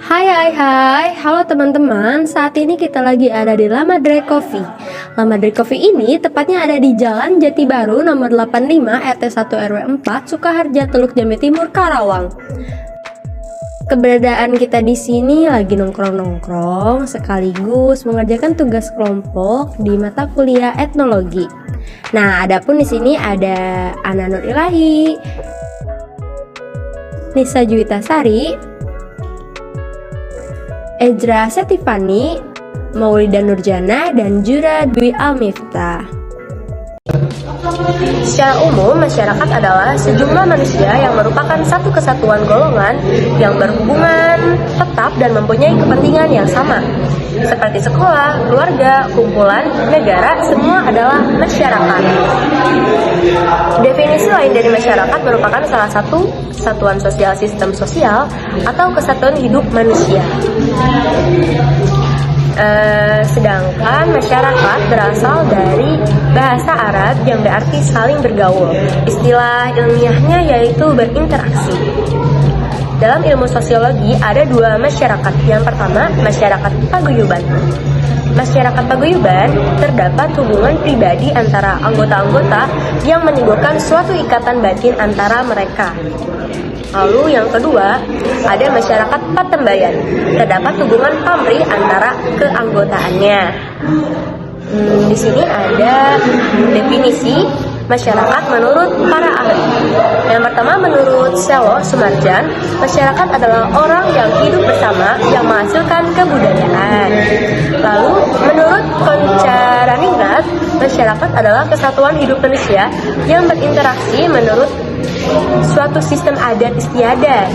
Hai, halo teman-teman. Saat ini kita lagi ada di Lamadre Coffee. Lamadre Coffee ini tepatnya ada di Jalan Jati Baru nomor 85 RT 1 RW 4 Sukaharja, Teluk Jambe Timur, Karawang. Keberadaan kita di sini lagi nongkrong-nongkrong sekaligus mengerjakan tugas kelompok di mata kuliah etnologi. Nah, adapun di sini ada Ana Nur Ilahi, Nisa Juwita Sari, Ezra Setifani, Maulida Nurjana, dan Jura Dwi Almiftah. Secara umum, masyarakat adalah sejumlah manusia yang merupakan satu kesatuan golongan yang berhubungan tetap dan mempunyai kepentingan yang sama. Seperti sekolah, keluarga, kumpulan, negara, semua adalah masyarakat. Definisi lain dari masyarakat merupakan salah satu satuan sosial sistem sosial atau kesatuan hidup manusia. Sedangkan masyarakat berasal dari bahasa Arab yang berarti saling bergaul. Istilah ilmiahnya yaitu berinteraksi. Dalam ilmu sosiologi ada dua masyarakat. Yang pertama, masyarakat paguyuban. Masyarakat paguyuban terdapat hubungan pribadi antara anggota-anggota yang menimbulkan suatu ikatan batin antara mereka. Lalu yang kedua, ada masyarakat patembayan. Terdapat hubungan pamrih antara keanggotaannya. Di sini ada definisi masyarakat menurut para ahli. Yang pertama, menurut Selo Sumarjan, masyarakat adalah orang yang hidup bersama yang menghasilkan kebudayaan. Lalu, menurut Konca Raningrat, masyarakat adalah kesatuan hidup manusia yang berinteraksi menurut suatu sistem adat istiadat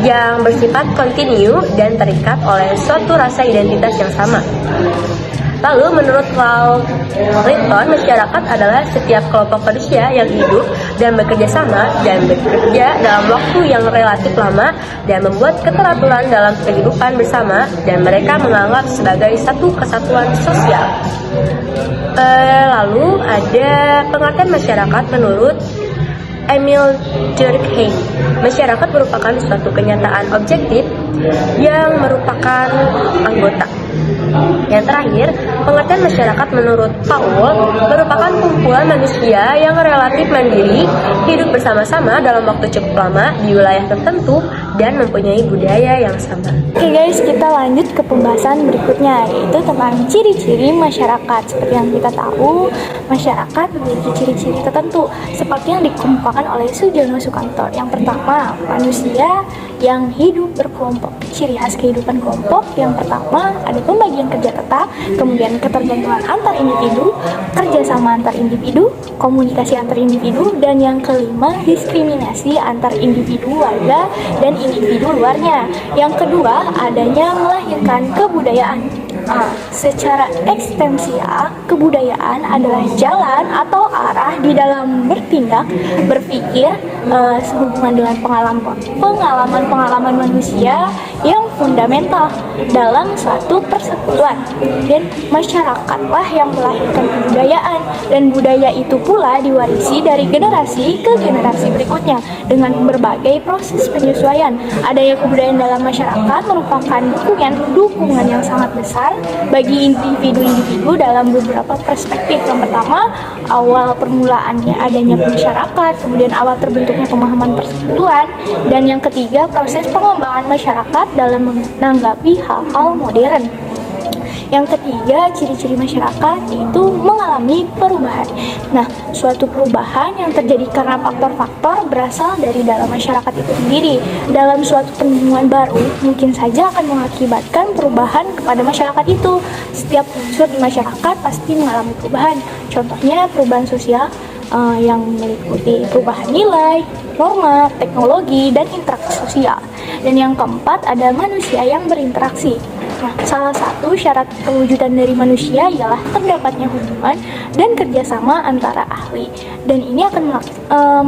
yang bersifat kontinu dan terikat oleh suatu rasa identitas yang sama. Lalu menurut Paul Linton, masyarakat adalah setiap kelompok manusia yang hidup dan bekerja sama dan bekerja dalam waktu yang relatif lama dan membuat keteraturan dalam kehidupan bersama dan mereka menganggap sebagai satu kesatuan sosial. Lalu ada pengertian masyarakat menurut Emil Durkheim. Masyarakat merupakan suatu kenyataan objektif yang merupakan anggota. Yang terakhir, pengertian masyarakat menurut Paul merupakan kumpulan manusia yang relatif mandiri, hidup bersama-sama dalam waktu cukup lama di wilayah tertentu dan mempunyai budaya yang sama. Oke guys, kita lanjut ke pembahasan berikutnya, yaitu tentang ciri-ciri masyarakat. Seperti yang kita tahu, masyarakat memiliki ciri-ciri tertentu seperti yang dikemukakan oleh Sujono Sukanto. Yang pertama, manusia yang hidup berkelompok. Ciri khas kehidupan kelompok yang pertama ada pembagian kerja tetap, kemudian ketergantungan antar individu, kerjasama antar individu, komunikasi antar individu, dan yang kelima diskriminasi antar individu warga dan individu luarnya. Yang kedua, adanya melahirkan kebudayaan. Secara ekstensial, kebudayaan adalah jalan atau arah di dalam bertindak, berpikir, sehubungan dengan pengalaman manusia yang fundamental dalam suatu persekutuan. Dan masyarakatlah yang melahirkan kebudayaan, dan budaya itu pula diwarisi dari generasi ke generasi berikutnya dengan berbagai proses penyesuaian. Adanya kebudayaan dalam masyarakat merupakan dukungan yang sangat besar bagi individu-individu dalam beberapa perspektif. Yang pertama, awal permulaannya adanya masyarakat, kemudian awal terbentuknya pemahaman persekutuan, dan yang ketiga, proses pengembangan masyarakat dalam menanggapi hal-hal modern. Yang ketiga, ciri-ciri masyarakat itu mengalami perubahan. Nah, suatu perubahan yang terjadi karena faktor-faktor berasal dari dalam masyarakat itu sendiri. Dalam suatu penemuan baru, mungkin saja akan mengakibatkan perubahan kepada masyarakat itu. Setiap unsur di masyarakat pasti mengalami perubahan. Contohnya, perubahan sosial yang meliputi perubahan nilai, norma, teknologi, dan interaksi sosial. Dan yang keempat, ada manusia yang berinteraksi. Nah, salah satu syarat perwujudan dari manusia ialah terdapatnya hubungan dan kerjasama antara ahli, dan ini akan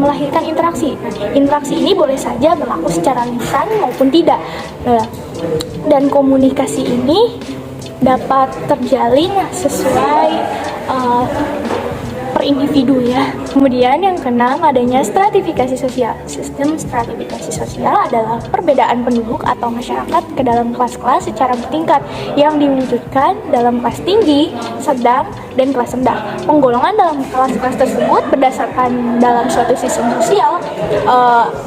melahirkan interaksi. Interaksi ini boleh saja berlaku secara lisan maupun tidak, dan komunikasi ini dapat terjalin sesuai per individu ya. Kemudian yang keenam adanya stratifikasi sosial. Sistem stratifikasi sosial adalah perbedaan penduduk atau masyarakat ke dalam kelas-kelas secara bertingkat yang diwujudkan dalam kelas tinggi, sedang, dan kelas rendah. Penggolongan dalam kelas-kelas tersebut berdasarkan dalam suatu sistem sosial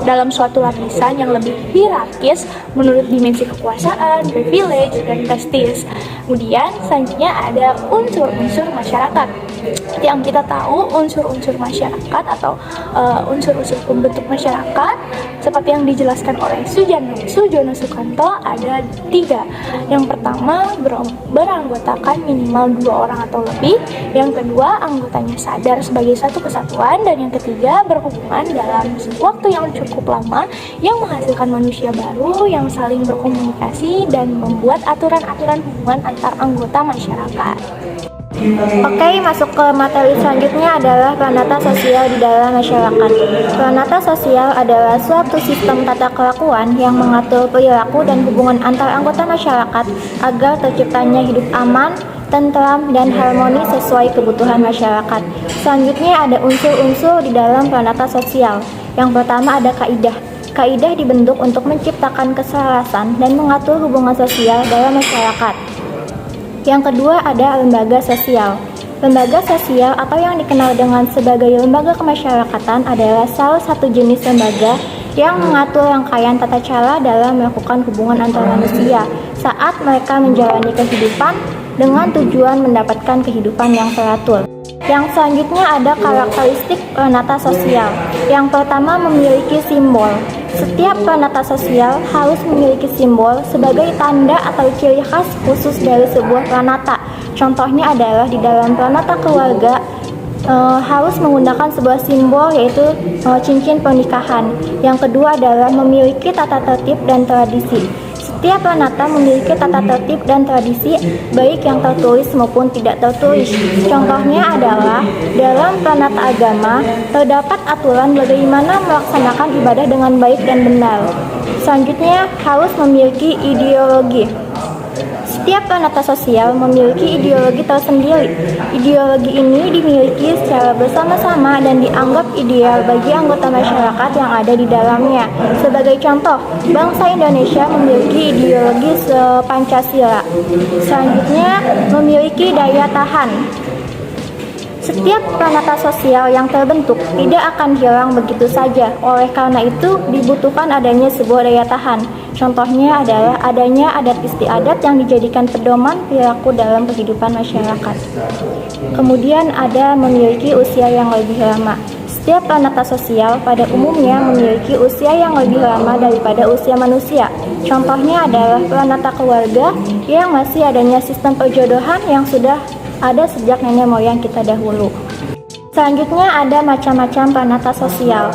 dalam suatu lapisan yang lebih hierarkis menurut dimensi kekuasaan, privilege, dan prestis. Kemudian selanjutnya ada unsur-unsur masyarakat. Yang kita tahu unsur-unsur masyarakat atau unsur-unsur pembentuk masyarakat seperti yang dijelaskan oleh Sujono Sukanto ada 3. Yang pertama beranggotakan minimal 2 orang atau lebih. Yang kedua anggotanya sadar sebagai satu kesatuan. Dan yang ketiga berhubungan dalam waktu yang cukup lama yang menghasilkan manusia baru yang saling berkomunikasi dan membuat aturan-aturan hubungan antar anggota masyarakat. Oke, masuk ke materi selanjutnya adalah pranata sosial di dalam masyarakat. Pranata sosial adalah suatu sistem tata kelakuan yang mengatur perilaku dan hubungan antar anggota masyarakat agar terciptanya hidup aman, tentram, dan harmoni sesuai kebutuhan masyarakat. Selanjutnya ada unsur-unsur di dalam pranata sosial. Yang pertama ada kaidah. Kaidah dibentuk untuk menciptakan keselarasan dan mengatur hubungan sosial dalam masyarakat. Yang kedua ada lembaga sosial. Lembaga sosial atau yang dikenal dengan sebagai lembaga kemasyarakatan adalah salah satu jenis lembaga yang mengatur rangkaian tata cara dalam melakukan hubungan antar manusia saat mereka menjalani kehidupan dengan tujuan mendapatkan kehidupan yang teratur. Yang selanjutnya ada karakteristik pranata sosial. Yang pertama memiliki simbol. Setiap pranata sosial harus memiliki simbol sebagai tanda atau ciri khas khusus dari sebuah pranata. Contohnya adalah di dalam pranata keluarga harus menggunakan sebuah simbol yaitu cincin pernikahan. Yang kedua adalah memiliki tata tertib dan tradisi. Setiap pranata memiliki tata tertib dan tradisi baik yang tertulis maupun tidak tertulis. Contohnya adalah dalam pranata agama terdapat aturan bagaimana melaksanakan ibadah dengan baik dan benar. Selanjutnya harus memiliki ideologi. Setiap pranata sosial memiliki ideologi tersendiri. Ideologi ini dimiliki secara bersama-sama dan dianggap ideal bagi anggota masyarakat yang ada di dalamnya. Sebagai contoh, bangsa Indonesia memiliki ideologi Pancasila. Selanjutnya, memiliki daya tahan. Setiap pranata sosial yang terbentuk tidak akan hilang begitu saja. Oleh karena itu, dibutuhkan adanya sebuah daya tahan. Contohnya adalah adanya adat istiadat yang dijadikan pedoman perilaku dalam kehidupan masyarakat. Kemudian ada memiliki usia yang lebih lama. Setiap pranata sosial pada umumnya memiliki usia yang lebih lama daripada usia manusia. Contohnya adalah pranata keluarga yang masih adanya sistem perjodohan yang sudah ada sejak nenek moyang kita dahulu. Selanjutnya ada macam-macam pranata sosial.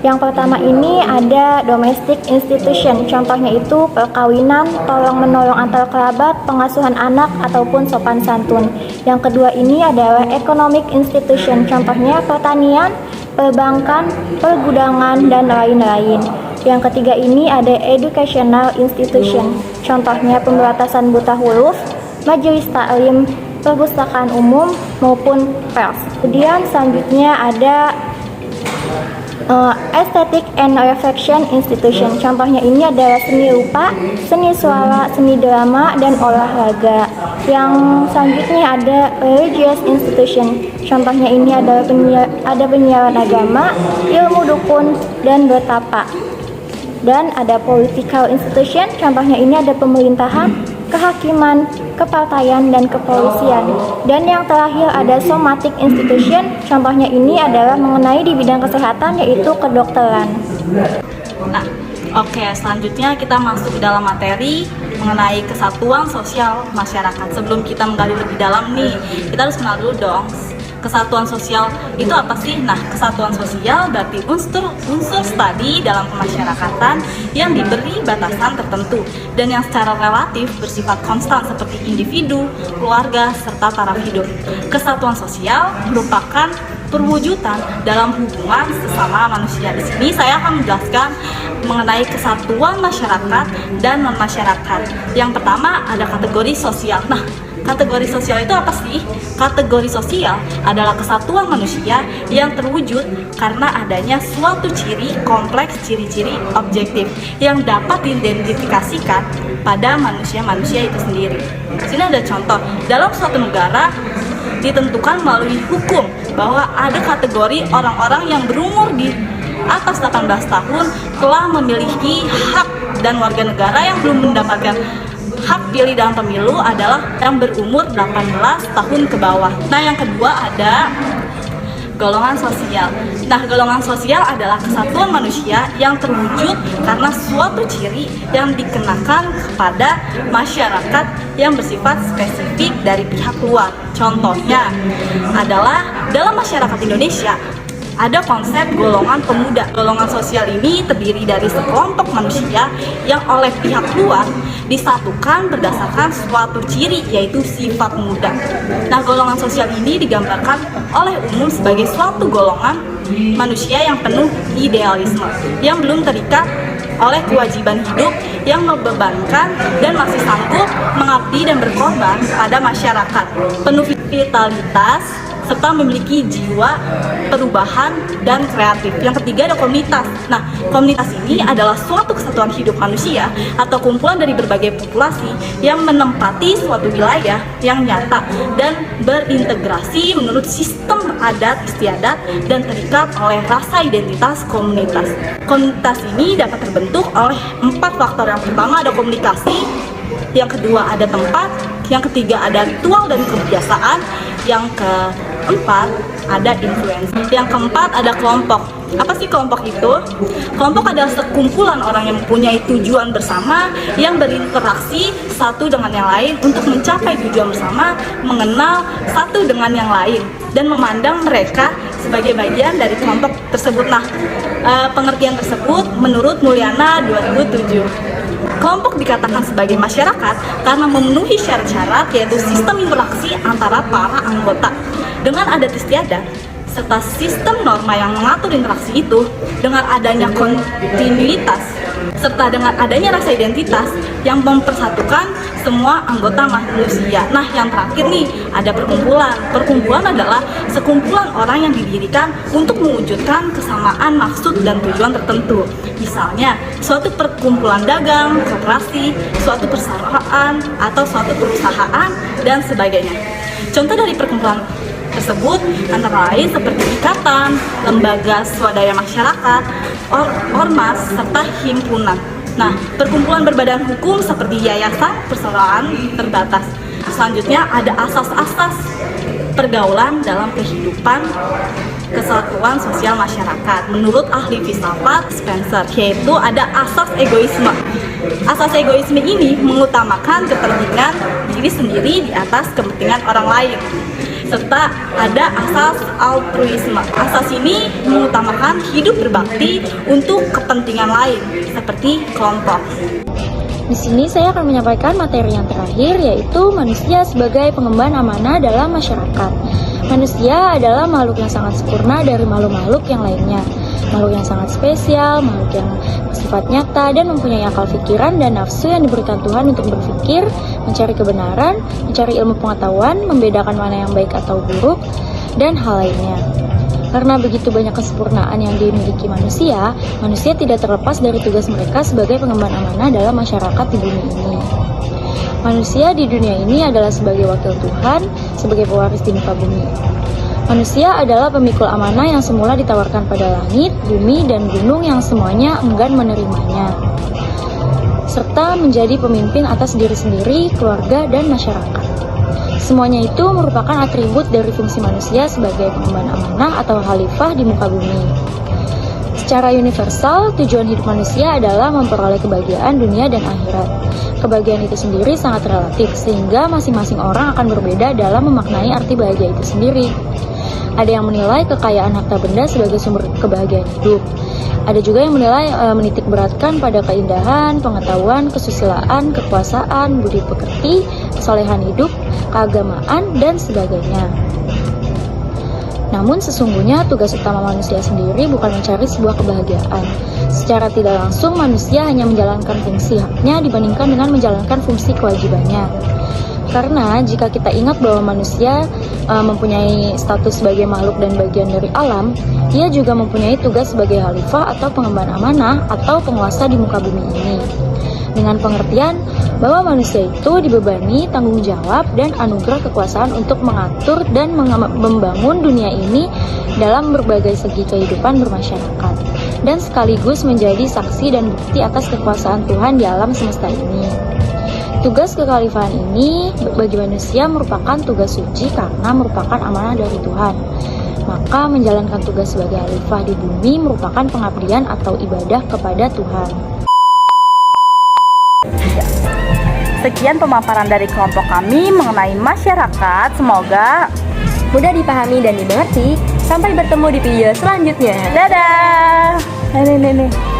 Yang pertama ini ada domestic institution, contohnya itu perkawinan, tolong-menolong antar kerabat, pengasuhan anak, ataupun sopan santun. Yang kedua ini adalah economic institution, contohnya pertanian, perbankan, pergudangan, dan lain-lain. Yang ketiga ini ada educational institution, contohnya pemberantasan buta huruf, majelis taklim, perpustakaan umum, maupun pers. Kemudian selanjutnya ada Aesthetic and Reflection Institution. Contohnya ini adalah seni rupa, seni suara, seni drama, dan olahraga. Yang selanjutnya ada Religious Institution. Contohnya ini adalah penyiaran agama, ilmu dukun, dan bertapa. Dan ada Political Institution. Contohnya ini ada pemerintahan, kehakiman, kepartaian, dan kepolisian. Dan yang terakhir ada Somatic Institution, contohnya ini adalah mengenai di bidang kesehatan yaitu kedokteran. Nah, oke, selanjutnya kita masuk ke dalam materi mengenai kesatuan sosial masyarakat. Sebelum kita menggali lebih dalam nih, kita harus kenal dulu dong. Kesatuan sosial itu apa sih? Nah, kesatuan sosial berarti unsur studi dalam kemasyarakatan yang diberi batasan tertentu dan yang secara relatif bersifat konstan seperti individu, keluarga, serta taraf hidup. Kesatuan sosial merupakan perwujudan dalam hubungan sesama manusia. Di sini saya akan menjelaskan mengenai kesatuan masyarakat dan non-masyarakat. Yang pertama ada kategori sosial. Nah, Kategori sosial itu apa sih? Kategori sosial adalah kesatuan manusia yang terwujud karena adanya suatu ciri kompleks ciri-ciri objektif yang dapat diidentifikasikan pada manusia-manusia itu sendiri. Di sini ada contoh, dalam suatu negara ditentukan melalui hukum bahwa ada kategori orang-orang yang berumur di atas 18 tahun telah memiliki hak, dan warga negara yang belum mendapatkan hak pilih dalam pemilu adalah yang berumur 18 tahun ke bawah. Nah, yang kedua ada golongan sosial. Nah, golongan sosial adalah kesatuan manusia yang terwujud karena suatu ciri yang dikenakan kepada masyarakat yang bersifat spesifik dari pihak luar. Contohnya adalah dalam masyarakat Indonesia ada konsep golongan pemuda. Golongan sosial ini terdiri dari sekelompok manusia yang oleh pihak luar disatukan berdasarkan suatu ciri, yaitu sifat muda. Nah, golongan sosial ini digambarkan oleh umum sebagai suatu golongan manusia yang penuh idealisme, yang belum terikat oleh kewajiban hidup, yang membebankan dan masih sanggup mengabdi dan berkorban pada masyarakat, penuh vitalitas, serta memiliki jiwa perubahan dan kreatif. Yang ketiga ada komunitas. Nah, komunitas ini adalah suatu kesatuan hidup manusia atau kumpulan dari berbagai populasi yang menempati suatu wilayah yang nyata dan berintegrasi menurut sistem adat istiadat dan terikat oleh rasa identitas komunitas. Komunitas ini dapat terbentuk oleh 4 faktor. Yang pertama ada komunikasi, yang kedua ada tempat, yang ketiga ada ritual dan kebiasaan, yang keempat ada influence, yang keempat ada kelompok. Apa sih kelompok itu? Kelompok adalah sekumpulan orang yang mempunyai tujuan bersama, yang berinteraksi satu dengan yang lain untuk mencapai tujuan bersama, mengenal satu dengan yang lain, dan memandang mereka sebagai bagian dari kelompok tersebut. Nah, pengertian tersebut menurut Mulyana 2007. Kelompok dikatakan sebagai masyarakat karena memenuhi syarat-syarat, yaitu sistem interaksi antara para anggota dengan adat istiadat serta sistem norma yang mengatur interaksi itu, dengan adanya kontinuitas serta dengan adanya rasa identitas yang mempersatukan semua anggota manusia. Nah, yang terakhir nih ada perkumpulan. Perkumpulan adalah sekumpulan orang yang didirikan untuk mewujudkan kesamaan maksud dan tujuan tertentu. Misalnya, suatu perkumpulan dagang, koperasi, suatu persaudaraan, atau suatu perusahaan, dan sebagainya. Contoh dari perkumpulan tersebut antara lain seperti ikatan, lembaga swadaya masyarakat, ormas, serta himpunan. Nah, perkumpulan berbadan hukum seperti yayasan, persaudaraan terbatas. Selanjutnya ada asas-asas pergaulan dalam kehidupan kesatuan sosial masyarakat. Menurut ahli filsafat Spencer, yaitu ada asas egoisme. Asas egoisme ini mengutamakan kepentingan diri sendiri di atas kepentingan orang lain. Serta ada asas altruisme. Asas ini mengutamakan hidup berbakti untuk kepentingan lain, seperti kelompok. Di sini saya akan menyampaikan materi yang terakhir, yaitu manusia sebagai pengemban amanah dalam masyarakat. Manusia adalah makhluk yang sangat sempurna dari makhluk-makhluk yang lainnya. Makhluk yang sangat spesial, makhluk yang bersifat nyata dan mempunyai akal pikiran dan nafsu yang diberikan Tuhan untuk berpikir, mencari kebenaran, mencari ilmu pengetahuan, membedakan mana yang baik atau buruk, dan hal lainnya. Karena begitu banyak kesempurnaan yang dimiliki manusia, manusia tidak terlepas dari tugas mereka sebagai pengemban amanah dalam masyarakat di bumi ini. Manusia di dunia ini adalah sebagai wakil Tuhan, sebagai pewaris di muka bumi. Manusia adalah pemikul amanah yang semula ditawarkan pada langit, bumi, dan gunung yang semuanya enggan menerimanya, serta menjadi pemimpin atas diri sendiri, keluarga, dan masyarakat. Semuanya itu merupakan atribut dari fungsi manusia sebagai pengemban amanah atau khalifah di muka bumi. Secara universal, tujuan hidup manusia adalah memperoleh kebahagiaan dunia dan akhirat. Kebahagiaan itu sendiri sangat relatif, sehingga masing-masing orang akan berbeda dalam memaknai arti bahagia itu sendiri. Ada yang menilai kekayaan harta benda sebagai sumber kebahagiaan hidup. Ada juga yang menilai menitik beratkan pada keindahan, pengetahuan, kesusilaan, kekuasaan, budi pekerti, kesolehan hidup, keagamaan, dan sebagainya. Namun sesungguhnya tugas utama manusia sendiri bukan mencari sebuah kebahagiaan. Secara tidak langsung manusia hanya menjalankan fungsi haknya dibandingkan dengan menjalankan fungsi kewajibannya. Karena jika kita ingat bahwa manusia mempunyai status sebagai makhluk dan bagian dari alam, ia juga mempunyai tugas sebagai khalifah atau pengemban amanah atau penguasa di muka bumi ini. Dengan pengertian bahwa manusia itu dibebani tanggung jawab dan anugerah kekuasaan untuk mengatur dan membangun dunia ini dalam berbagai segi kehidupan bermasyarakat, dan sekaligus menjadi saksi dan bukti atas kekuasaan Tuhan di alam semesta ini. Tugas kekhalifahan ini bagi manusia merupakan tugas suci karena merupakan amanah dari Tuhan. Maka menjalankan tugas sebagai khalifah di bumi merupakan pengabdian atau ibadah kepada Tuhan. Sekian pemaparan dari kelompok kami mengenai masyarakat. Semoga Mudah dipahami dan dimengerti. Sampai bertemu di video selanjutnya. dadah. Nenek.